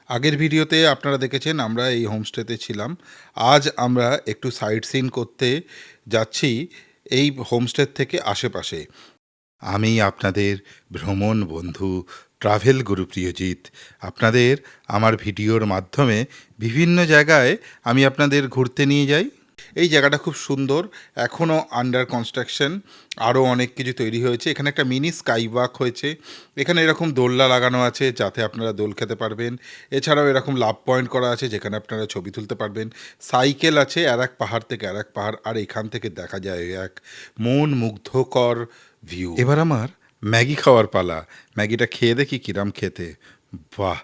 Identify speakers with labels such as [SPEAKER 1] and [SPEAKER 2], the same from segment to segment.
[SPEAKER 1] আগের ভিডিওতে আপনারা দেখেছেন আমরা এই হোমস্টেতে ছিলাম। আজ আমরা একটু সাইট সিন করতে যাচ্ছি এই হোমস্টের থেকে আশেপাশে। আমি আপনাদের ভ্রমণ বন্ধু ট্রাভেল গুরু প্রিয়জিৎ। আপনাদের আমার ভিডিওর মাধ্যমে বিভিন্ন জায়গায় আমি আপনাদের ঘুরতে নিয়ে যাই। এই জায়গাটা খুব সুন্দর, এখনও আন্ডার কনস্ট্রাকশন, আরও অনেক কিছু তৈরি হয়েছে। এখানে একটা মিনি স্কাই ওয়াক হয়েছে, এখানে এরকম দোলনা লাগানো আছে যাতে আপনারা দোল খেতে পারবেন। এছাড়াও এরকম লাভ পয়েন্ট করা আছে যেখানে আপনারা ছবি তুলতে পারবেন। সাইকেল আছে আর এক পাহাড় থেকে আর এক পাহাড়, আর এখান থেকে দেখা যায় এক মন মুগ্ধকর ভিউ। এবার আমার ম্যাগি খাওয়ার পালা। ম্যাগিটা খেয়ে দেখি কিরাম খেতে। বাহ,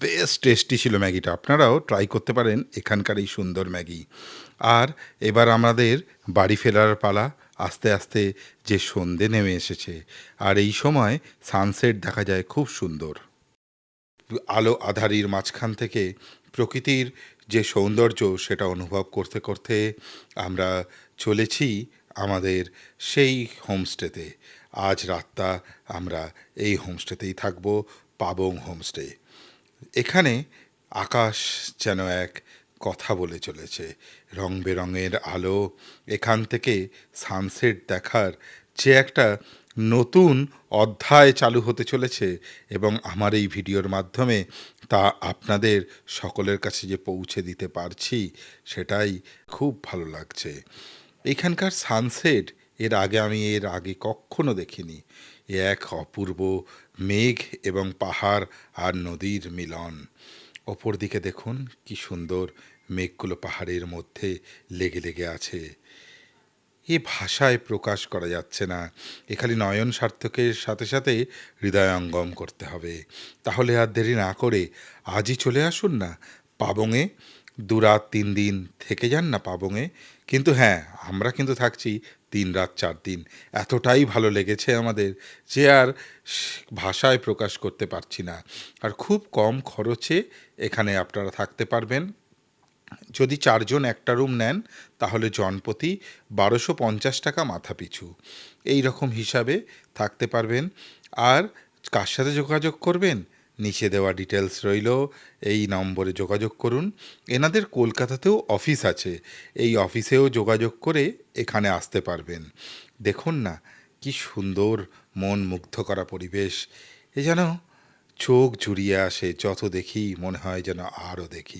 [SPEAKER 1] বেশ টেস্টি ছিল ম্যাগিটা। আপনারাও ট্রাই করতে পারেন এখানকার এই সুন্দর ম্যাগি। আর এবার আমাদের বাড়ি ফেরার পালা। আস্তে আস্তে যে সন্ধে নেমে এসেছে, আর এই সময় সানসেট দেখা যায় খুব সুন্দর। আলো আঁধারির মাঝখান থেকে প্রকৃতির যে সৌন্দর্য সেটা অনুভব করতে করতে আমরা চলেছি আমাদের সেই হোমস্টেতে। আজ রাতটা আমরা এই হোমস্টেতেই থাকব, পাবং হোমস্টে। এখানে আকাশ যেন এক কথা বলে চলেছে। রং বেরঙের আলো, এখান থেকে সানসেট দেখার যে একটা নতুন অধ্যায় চালু হতে চলেছে, এবং আমার এই ভিডিওর মাধ্যমে তা আপনাদের সকলের কাছে যে পৌঁছে দিতে পারছি সেটাই খুব ভালো লাগছে। এখানকার সানসেট এর আগে কখনো দেখিনি। এ এক অপূর্ব মেঘ এবং পাহাড় আর নদীর মিলন। অপর দিকে দেখুন কি সুন্দর মেঘগুলো পাহাড়ের মধ্যে লেগে লেগে আছে। এ ভাষায় প্রকাশ করা যাচ্ছে না। এ খালি নয়ন সার্থকের সাথে সাথে হৃদয়ঙ্গম করতে হবে। তাহলে আর দেরি না করে আজই চলে আসুন না পাবংয়ে। 2 রাত 3 দিন থেকে যান না পাবংয়ে। কিন্তু হ্যাঁ, আমরা কিন্তু থাকছি 3 রাত 4 দিন। এতটাই ভালো লেগেছে আমাদের যে আর ভাষায় প্রকাশ করতে পারছি না। আর খুব কম খরচে এখানে আপনারা থাকতে পারবেন। যদি 4 জন একটা রুম নেন তাহলে জনপ্রতি 1250 টাকা মাথা পিছু, এই রকম হিসাবে থাকতে পারবেন। আর কার সাথে যোগাযোগ করবেন, নিচে দেওয়া ডিটেলস রইল, এই নম্বরে যোগাযোগ করুন। এনাদের কলকাতাতেও অফিস আছে, এই অফিসেও যোগাযোগ করে এখানে আসতে পারবেন। দেখুন না কি সুন্দর মন মুগ্ধ করা পরিবেশ। এ যেন চোখ জুড়িয়ে আসে, যত দেখি মনে হয় যেন আরও দেখি।